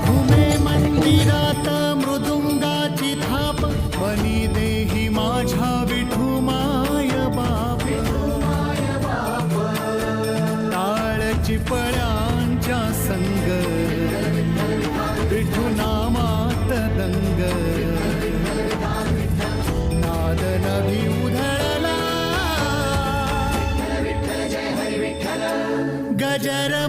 घुमे मंदिरात मृदुंगाची थाप बनी देही माझ्या विठू माय बाप टाळची पळ्यांच्या संग विठू नामात दंग नाद नभी उधळला गजर